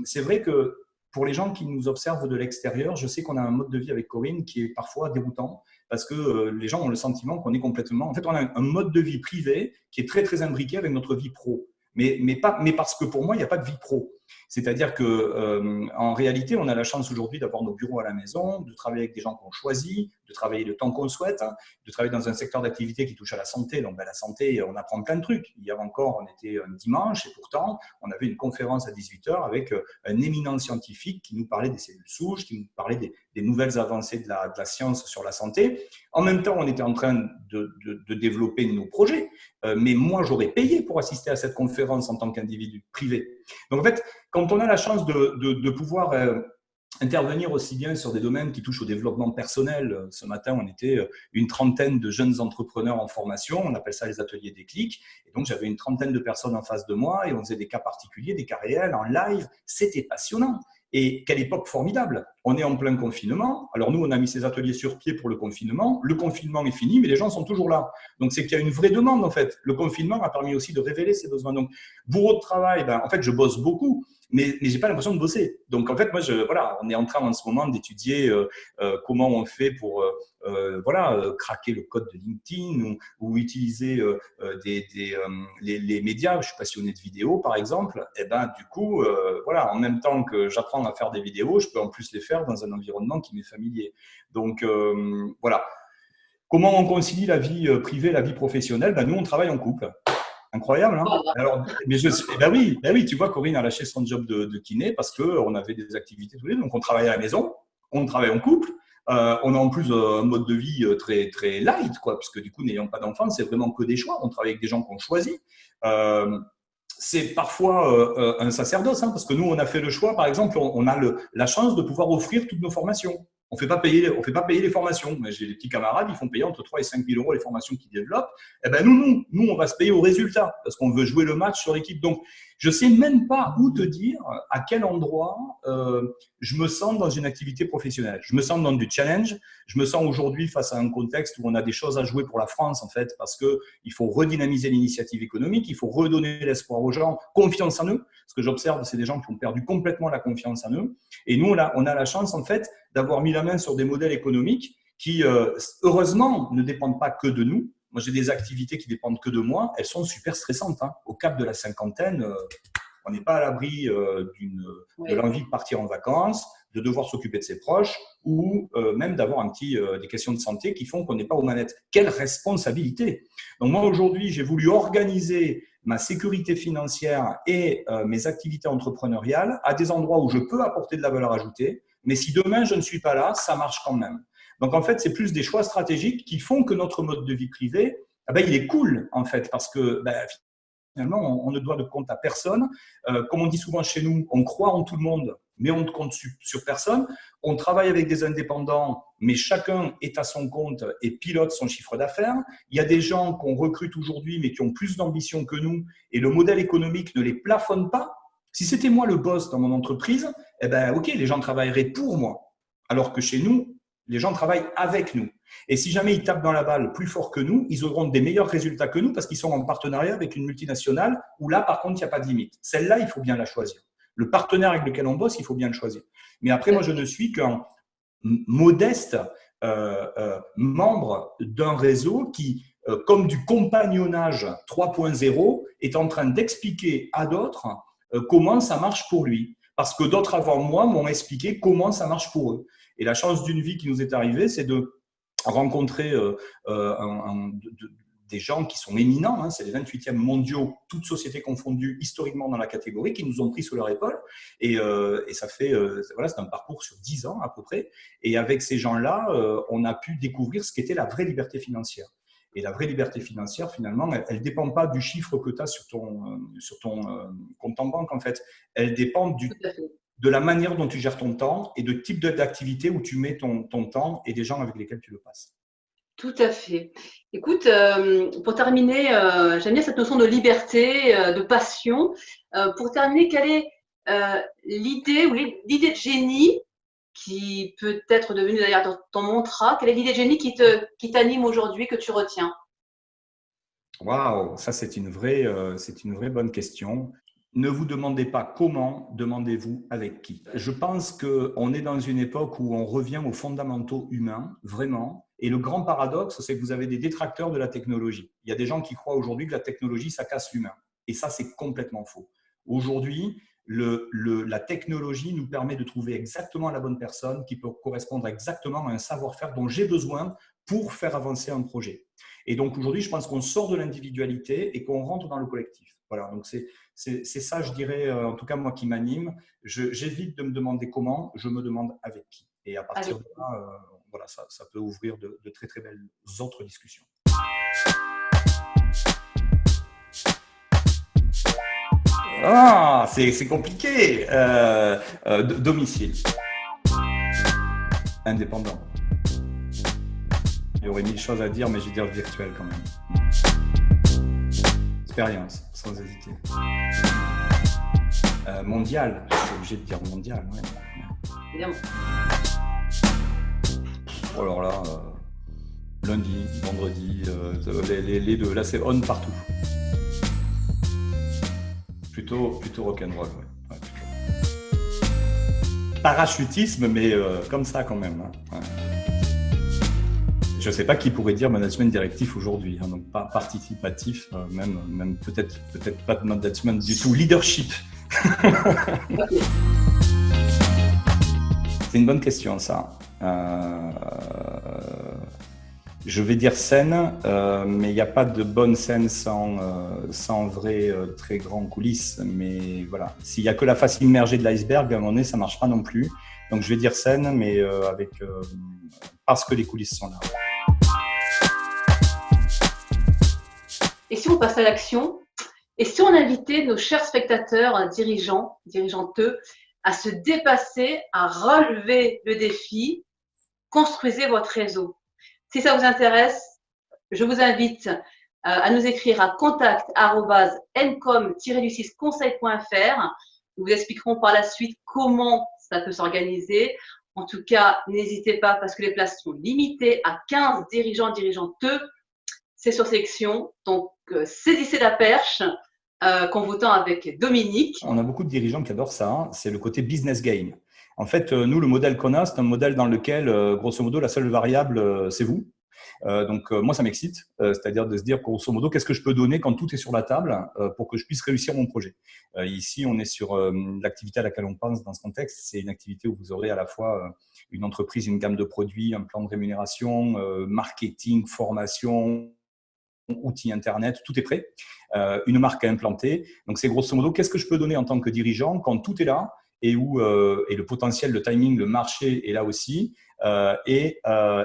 c'est vrai que pour les gens qui nous observent de l'extérieur, je sais qu'on a un mode de vie avec Corinne qui est parfois déroutant parce que les gens ont le sentiment qu'on est complètement… En fait, on a un mode de vie privé qui est très, très imbriqué avec notre vie pro. Mais parce que pour moi, il n'y a pas de vie pro. C'est-à-dire que en réalité, on a la chance aujourd'hui d'avoir nos bureaux à la maison, de travailler avec des gens qu'on choisit, de travailler le temps qu'on souhaite, hein, de travailler dans un secteur d'activité qui touche à la santé. Donc, la santé, on apprend plein de trucs. Hier encore, on était un dimanche et pourtant, on avait une conférence à 18h avec un éminent scientifique qui nous parlait des cellules souches, qui nous parlait des nouvelles avancées de la science sur la santé. En même temps, on était en train de développer nos projets, mais moi, j'aurais payé pour assister à cette conférence en tant qu'individu privé. Donc, en fait, quand on a la chance de pouvoir intervenir aussi bien sur des domaines qui touchent au développement personnel, ce matin, on était une trentaine de jeunes entrepreneurs en formation, on appelle ça les ateliers déclic, et donc j'avais une trentaine de personnes en face de moi et on faisait des cas particuliers, des cas réels, en live, c'était passionnant. Et quelle époque formidable. On est en plein confinement. Alors nous, on a mis ces ateliers sur pied pour le confinement. Le confinement est fini, mais les gens sont toujours là. Donc c'est qu'il y a une vraie demande en fait. Le confinement a permis aussi de révéler ces besoins. Donc bourreau de travail, en fait, je bosse beaucoup, mais j'ai pas l'impression de bosser. Donc en fait, moi, voilà, on est en train en ce moment d'étudier comment on fait pour craquer le code de LinkedIn ou utiliser les médias. Je suis passionné de vidéos, par exemple. Et du coup, voilà, en même temps que j'apprends à faire des vidéos, je peux en plus les faire dans un environnement qui m'est familier. Donc voilà. Comment on concilie la vie privée et la vie professionnelle? Nous, on travaille en couple. Incroyable, hein? Alors, oui, tu vois, Corinne a lâché son job de kiné parce qu'on avait des activités tous les deux. Donc, on travaille à la maison, on travaille en couple. On a en plus un mode de vie très, très light, quoi, puisque du coup, n'ayant pas d'enfants, c'est vraiment que des choix. On travaille avec des gens qu'on choisit. C'est parfois un sacerdoce, hein, parce que nous, on a fait le choix, par exemple, on a la chance de pouvoir offrir toutes nos formations. On ne fait pas payer les formations. J'ai des petits camarades, ils font payer entre 3 et 5 000 euros les formations qu'ils développent. Nous, on va se payer au résultat parce qu'on veut jouer le match sur l'équipe. Donc, je ne sais même pas où te dire à quel endroit je me sens dans une activité professionnelle. Je me sens dans du challenge. Je me sens aujourd'hui face à un contexte où on a des choses à jouer pour la France, en fait, parce qu'il faut redynamiser l'initiative économique, il faut redonner l'espoir aux gens, confiance en eux. Ce que j'observe, c'est des gens qui ont perdu complètement la confiance en eux. Et nous, on a la chance, en fait, d'avoir mis la main sur des modèles économiques qui, heureusement, ne dépendent pas que de nous. Moi, j'ai des activités qui dépendent que de moi. Elles sont super stressantes. Hein. Au cap de la cinquantaine, on n'est pas à l'abri de l'envie de partir en vacances, de devoir s'occuper de ses proches ou même d'avoir des questions de santé qui font qu'on n'est pas aux manettes. Quelle responsabilité! Donc moi, aujourd'hui, j'ai voulu organiser ma sécurité financière et mes activités entrepreneuriales à des endroits où je peux apporter de la valeur ajoutée. Mais si demain, je ne suis pas là, ça marche quand même. Donc, en fait, c'est plus des choix stratégiques qui font que notre mode de vie privé, il est cool, en fait, parce que finalement, on ne doit de compte à personne. Comme on dit souvent chez nous, on croit en tout le monde, mais on ne compte sur personne. On travaille avec des indépendants, mais chacun est à son compte et pilote son chiffre d'affaires. Il y a des gens qu'on recrute aujourd'hui, mais qui ont plus d'ambition que nous, et le modèle économique ne les plafonne pas. Si c'était moi le boss dans mon entreprise, ok, les gens travailleraient pour moi. Alors que chez nous, les gens travaillent avec nous. Et si jamais ils tapent dans la balle plus fort que nous, ils auront des meilleurs résultats que nous parce qu'ils sont en partenariat avec une multinationale où là, par contre, il n'y a pas de limite. Celle-là, il faut bien la choisir. Le partenaire avec lequel on bosse, il faut bien le choisir. Mais après, moi, je ne suis qu'un modeste membre d'un réseau qui comme du compagnonnage 3.0, est en train d'expliquer à d'autres comment ça marche pour lui. Parce que d'autres avant moi m'ont expliqué comment ça marche pour eux. Et la chance d'une vie qui nous est arrivée, c'est de rencontrer des gens qui sont éminents, hein, c'est les 28e mondiaux, toutes sociétés confondues historiquement dans la catégorie, qui nous ont pris sous leur épaule. Et ça fait, voilà, c'est un parcours sur 10 ans à peu près. Et avec ces gens-là, on a pu découvrir ce qu'était la vraie liberté financière. Et la vraie liberté financière, finalement, elle ne dépend pas du chiffre que tu as sur ton compte en banque, en fait. Elle dépend de la manière dont tu gères ton temps et de type d'activité où tu mets ton temps et des gens avec lesquels tu le passes. Tout à fait. Écoute, pour terminer, j'aime bien cette notion de liberté, de passion. Pour terminer, quelle est l'idée ou l'idée de génie qui peut être devenue d'ailleurs ton mantra? Quelle est l'idée de génie qui t'anime aujourd'hui, que tu retiens? Waouh, ça c'est une vraie bonne question. Ne vous demandez pas comment, demandez-vous avec qui. Je pense qu'on est dans une époque où on revient aux fondamentaux humains, vraiment. Et le grand paradoxe, c'est que vous avez des détracteurs de la technologie. Il y a des gens qui croient aujourd'hui que la technologie, ça casse l'humain. Et ça, c'est complètement faux. Aujourd'hui, la technologie nous permet de trouver exactement la bonne personne qui peut correspondre exactement à un savoir-faire dont j'ai besoin pour faire avancer un projet. Et donc aujourd'hui, je pense qu'on sort de l'individualité et qu'on rentre dans le collectif. Voilà, donc c'est ça, je dirais, en tout cas moi qui m'anime. J'évite de me demander comment, je me demande avec qui. Et à partir de là, voilà, ça peut ouvrir de très très belles autres discussions. Ah, c'est compliqué. Domicile. Indépendant. Il y aurait 1000 choses à dire, mais je vais dire virtuel quand même. Expérience, sans hésiter. Mondial, je suis obligé de dire mondial. Ouais. Bien. Alors là, lundi, vendredi, les deux. Là, c'est on partout. Plutôt rock'n'roll, ouais. Parachutisme, mais comme ça quand même. Hein. Ouais. Je ne sais pas qui pourrait dire management directif aujourd'hui, hein, donc pas participatif, même peut-être pas de management du tout, leadership. C'est une bonne question ça. Je vais dire scène, mais il n'y a pas de bonne scène sans vrai très grand coulisses. Mais voilà, s'il n'y a que la face immergée de l'iceberg, à un moment donné, ça ne marche pas non plus. Donc je vais dire scène, mais parce que les coulisses sont là. Et si on passe à l'action? Et si on invitait nos chers spectateurs, dirigeants, dirigeanteux, à se dépasser, à relever le défi, construisez votre réseau. Si ça vous intéresse, je vous invite à nous écrire à contact@ncom-conseil.fr. Nous vous expliquerons par la suite comment ça peut s'organiser. En tout cas, n'hésitez pas parce que les places sont limitées à 15 dirigeants, dirigeanteux. C'est sur sélection, donc saisissez la perche qu'en votant avec Dominique. On a beaucoup de dirigeants qui adorent ça, hein. C'est le côté business game. En fait, nous, le modèle qu'on a, c'est un modèle dans lequel, grosso modo, la seule variable, c'est vous. Donc, moi, ça m'excite, c'est-à-dire de se dire, grosso modo, qu'est-ce que je peux donner quand tout est sur la table pour que je puisse réussir mon projet. Ici, on est sur l'activité à laquelle on pense dans ce contexte. C'est une activité où vous aurez à la fois une entreprise, une gamme de produits, un plan de rémunération, marketing, formation, outils internet, tout est prêt, une marque à implanter. Donc, c'est grosso modo, qu'est-ce que je peux donner en tant que dirigeant quand tout est là et où et le potentiel, le timing, le marché est là aussi. Et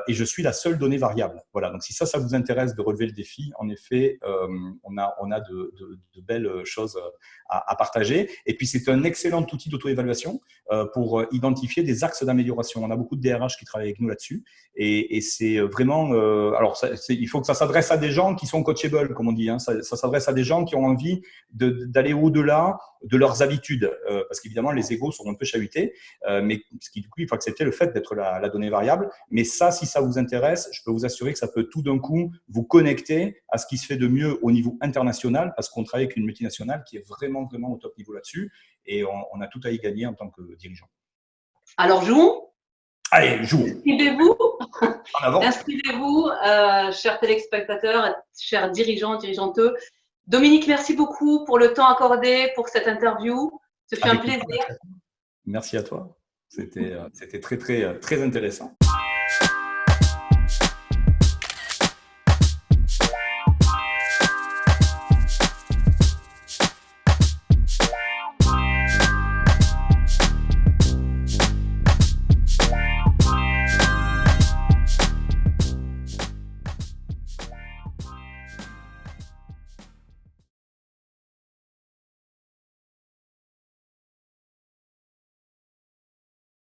je suis la seule donnée variable. Voilà. Donc, si ça vous intéresse de relever le défi, en effet, on a de belles choses à partager. Et puis, c'est un excellent outil d'auto-évaluation pour identifier des axes d'amélioration. On a beaucoup de DRH qui travaillent avec nous là-dessus. Et c'est vraiment… alors, il faut que ça s'adresse à des gens qui sont coachables, comme on dit. Hein. Ça s'adresse à des gens qui ont envie d'aller au-delà de leurs habitudes. Parce qu'évidemment, les égos sont un peu chahutés. Mais du coup, il faut accepter le fait d'être la donnée variable. Mais ça, si ça vous intéresse, je peux vous assurer que ça peut tout d'un coup vous connecter à ce qui se fait de mieux au niveau international, parce qu'on travaille avec une multinationale qui est vraiment au top niveau là-dessus. Et on a tout à y gagner en tant que dirigeant. Alors, jouons. Allez, joue. Inscrivez-vous, En avant. inscrivez-vous, chers téléspectateurs, chers dirigeants, dirigeanteux. Dominique, merci beaucoup pour le temps accordé pour cette interview. Ce fut un Avec plaisir. Merci à toi. C'était très, très, très intéressant.